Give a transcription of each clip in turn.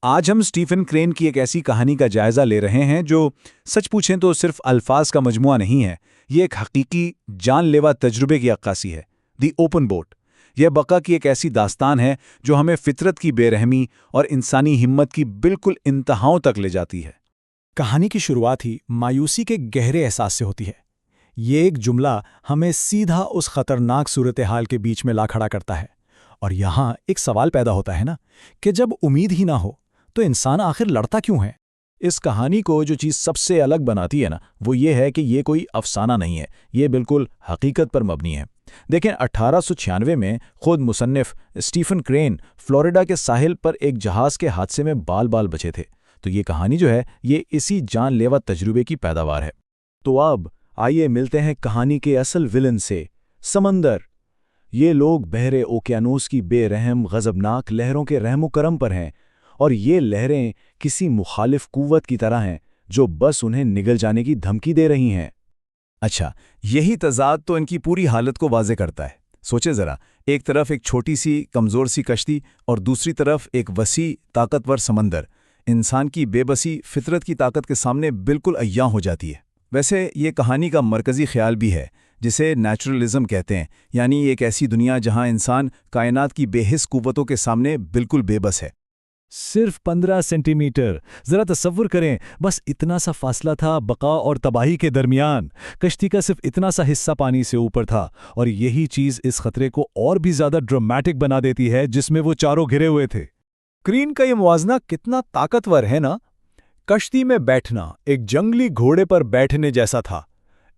आज हम Stephen crane की एक ऐसी कहानी का जायजा ले रहे हैं जो सच पूछें तो सिर्फ अल्फाज का मजमुआ नहीं है। ये एक हकीकी जानलेवा तजुर्बे की अक्कासी है। दी ओपन बोट यह बका की एक ऐसी दास्तान है जो हमें फितरत की बेरहमी और इंसानी हिम्मत की बिल्कुल इंतहाओं तक ले जाती है। कहानी की शुरुआत ही मायूसी के गहरे एहसास से होती है। ये एक जुमला हमें सीधा उस खतरनाक सूरत हाल के बीच में ला खड़ा करता है। और यहाँ एक सवाल पैदा होता है ना कि जब उम्मीद ही ना हो तो इंसान आखिर लड़ता क्यों है। इस कहानी को जो चीज़ सबसे अलग बनाती है ना, वो ये है कि ये कोई अफसाना नहीं है, ये बिल्कुल हकीकत पर मबनी है। देखें, 1896 में खुद मुसन्निफ स्टीफन क्रेन फ्लोरिडा के साहिल पर एक जहाज़ के हादसे में बाल बाल बचे थे। तो ये कहानी जो है ये इसी जानलेवा तजुर्बे की पैदावार है। तो अब आइए मिलते हैं कहानी के असल विलन से, समंदर। ये लोग बहरे ओकियानूस की बेरहम गज़बनाक लहरों के रहमो करम पर हैं, और ये लहरें किसी मुखालिफ कुव्वत की तरह हैं जो बस उन्हें निगल जाने की धमकी दे रही हैं। अच्छा, यही तज़ाद तो इनकी पूरी हालत को वाज़े करता है। सोचे ज़रा, एक तरफ एक छोटी सी कमज़ोर सी कश्ती और दूसरी तरफ एक वसी ताकतवर समंदर। इंसान की बेबसी फितरत की ताकत के सामने बिल्कुल अय्यां हो जाती है। वैसे ये कहानी का मरकज़ी ख्याल भी है, जिसे नेचुरलिज़म कहते हैं, यानी एक ऐसी दुनिया जहां इंसान कायनात की बेहिस कुव्वतों के सामने बिल्कुल बेबस है। सिर्फ 15 सेंटीमीटर, जरा तसव्वुर करें, बस इतना सा फासला था बका और तबाही के दरमियान। कश्ती का सिर्फ इतना सा हिस्सा पानी से ऊपर था, और यही चीज इस खतरे को और भी ज्यादा ड्रामेटिक बना देती है जिसमें वो चारों घिरे हुए थे। क्रीन का ये मुवाजना कितना ताकतवर है ना। कश्ती में बैठना एक जंगली घोड़े पर बैठने जैसा था।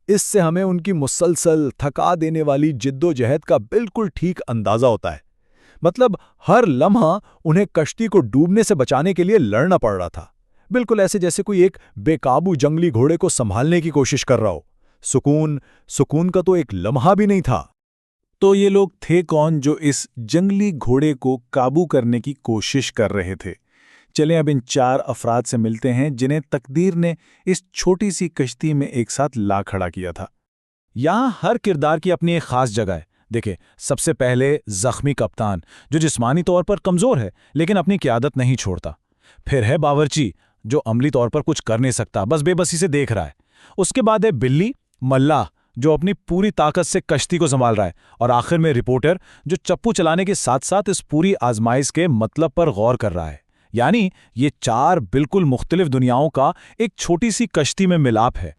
इससे हमें उनकी मुसलसल थका देने वाली जिद्दोजहद का बिल्कुल ठीक अंदाजा होता है। मतलब हर लम्हा उन्हें कश्ती को डूबने से बचाने के लिए लड़ना पड़ रहा था, बिल्कुल ऐसे जैसे कोई एक बेकाबू जंगली घोड़े को संभालने की कोशिश कर रहा हो। सुकून का तो एक लम्हा भी नहीं था। तो ये लोग थे कौन जो इस जंगली घोड़े को काबू करने की कोशिश कर रहे थे? चलें अब इन 4 अफराद से मिलते हैं जिन्हें तकदीर ने इस छोटी सी कश्ती में एक साथ ला खड़ा किया था। यहां हर किरदार की अपनी एक खास जगह है। देखिए, सबसे पहले जख्मी कप्तान, जो जिस्मानी तौर पर कमजोर है लेकिन अपनी क़यादत नहीं छोड़ता। फिर है बावर्ची, जो अमली तौर पर कुछ कर नहीं सकता, बस बेबसी से देख रहा है। उसके बाद है बिल्ली मल्लाह, जो अपनी पूरी ताकत से कश्ती को संभाल रहा है। और आखिर में रिपोर्टर, जो चप्पू चलाने के साथ साथ इस पूरी आजमाइश के मतलब पर गौर कर रहा है। यानी ये 4 बिल्कुल मुख्तलिफ दुनियाओं का एक छोटी सी कश्ती में मिलाप है।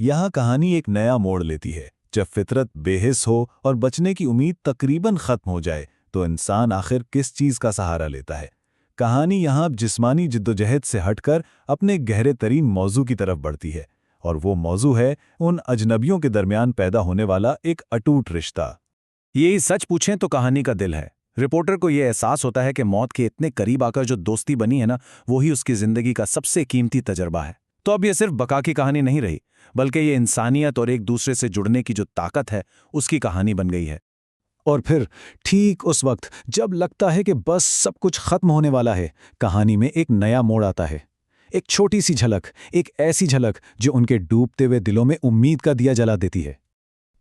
यहां कहानी एक नया मोड़ लेती है। जब फितरत बेहिस हो और बचने की उम्मीद तकरीबन खत्म हो जाए तो इंसान आखिर किस चीज का सहारा लेता है। कहानी यहां जिस्मानी जिद्दोजहद से हटकर अपने गहरे तरीन मौजू की तरफ बढ़ती है, और वो मौजू है उन अजनबियों के दरमियान पैदा होने वाला एक अटूट रिश्ता। यही सच पूछें तो कहानी का दिल है। रिपोर्टर को यह एहसास होता है कि मौत के इतने करीब आकर जो दोस्ती बनी है ना, वही उसकी जिंदगी का सबसे कीमती तजर्बा है। तो अब यह सिर्फ बका की कहानी नहीं रही, बल्कि ये इंसानियत और एक दूसरे से जुड़ने की जो ताकत है उसकी कहानी बन गई है। और फिर ठीक उस वक्त जब लगता है कि बस सब कुछ खत्म होने वाला है, कहानी में एक नया मोड़ आता है। एक छोटी सी झलक, एक ऐसी झलक जो उनके डूबते हुए दिलों में उम्मीद का दिया जला देती है।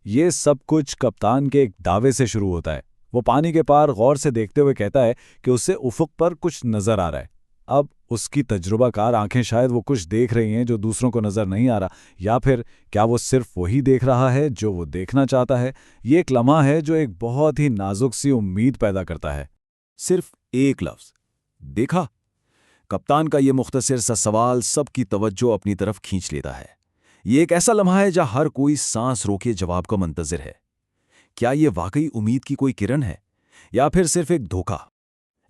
ये सब कुछ कप्तान के एक दावे से शुरू होता है। वो पानी के पार गौर से देखते हुए कहता है कि उसे उफुक पर कुछ नजर आ रहा है। अब उसकी तजुर्बाकार आंखें शायद वो कुछ देख रही हैं जो दूसरों को नजर नहीं आ रहा, या फिर क्या वो सिर्फ वही देख रहा है जो वो देखना चाहता है। ये एक लम्हा है जो एक बहुत ही नाजुक सी उम्मीद पैदा करता है। सिर्फ एक लफ्ज, देखा। कप्तान का ये मुख्तसर सा सवाल सबकी तवज्जो अपनी तरफ खींच लेता है। ये एक ऐसा लम्हा है जहां हर कोई सांस रोके जवाब का मुंतजिर है। क्या ये वाकई उम्मीद की कोई किरण है या फिर सिर्फ एक धोखा?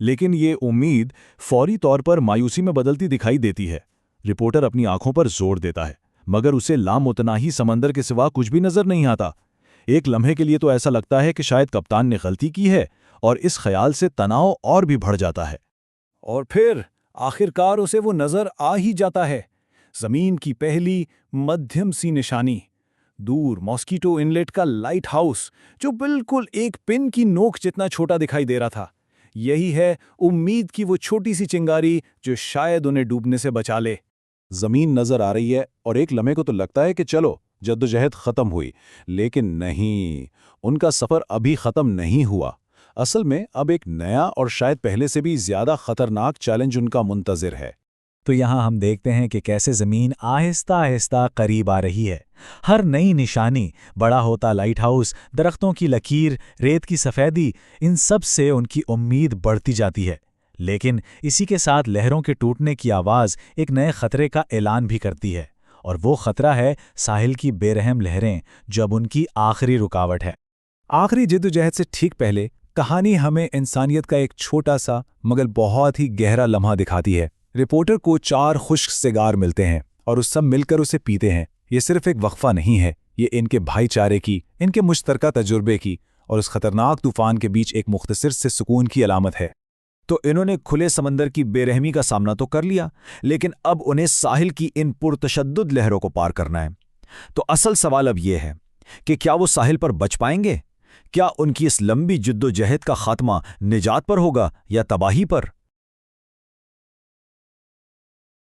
लेकिन ये उम्मीद फौरी तौर पर मायूसी में बदलती दिखाई देती है। रिपोर्टर अपनी आंखों पर जोर देता है, मगर उसे लामुतनाही समंदर के सिवा कुछ भी नजर नहीं आता। एक लम्हे के लिए तो ऐसा लगता है कि शायद कप्तान ने गलती की है, और इस ख्याल से तनाव और भी बढ़ जाता है। और फिर आखिरकार उसे वो नजर आ ही जाता है, जमीन की पहली मध्यम सी निशानी। दूर मॉस्कीटो इनलेट का लाइट हाउस, जो बिल्कुल एक पिन की नोक जितना छोटा दिखाई दे रहा था। यही है उम्मीद की वो छोटी सी चिंगारी जो शायद उन्हें डूबने से बचा ले। जमीन नजर आ रही है और एक लम्हे को तो लगता है कि चलो जद्दोजहद खत्म हुई, लेकिन नहीं, उनका सफर अभी खत्म नहीं हुआ। असल में अब एक नया और शायद पहले से भी ज़्यादा खतरनाक चैलेंज उनका मुंतज़िर है। तो यहाँ हम देखते हैं कि कैसे ज़मीन आहिस्ता आहिस्ता करीब आ रही है। हर नई निशानी, बड़ा होता लाइट हाउस, दरख्तों की लकीर, रेत की सफ़ेदी, इन सब से उनकी उम्मीद बढ़ती जाती है। लेकिन इसी के साथ लहरों के टूटने की आवाज़ एक नए खतरे का ऐलान भी करती है, और वो खतरा है साहिल की बेरहम लहरें, जब उनकी आखिरी रुकावट है। आखिरी जिद्दोजहद से ठीक पहले कहानी हमें इंसानियत का एक छोटा सा मगर बहुत ही गहरा लम्हा दिखाती है। रिपोर्टर को 4 खुश्क सिगार मिलते हैं और उस सब मिलकर उसे पीते हैं। ये सिर्फ एक वक्फा नहीं है, ये इनके भाईचारे की, इनके मुश्तरका तजुर्बे की और उस खतरनाक तूफान के बीच एक मुख्तसर से सुकून की अलामत है। तो इन्होंने खुले समंदर की बेरहमी का सामना तो कर लिया, लेकिन अब उन्हें साहिल की इन पुरतशद्दुद लहरों को पार करना है। तो असल सवाल अब यह है कि क्या वो साहिल पर बच पाएंगे? क्या उनकी इस लंबी जिद्दोजहद का खात्मा निजात पर होगा या तबाही पर?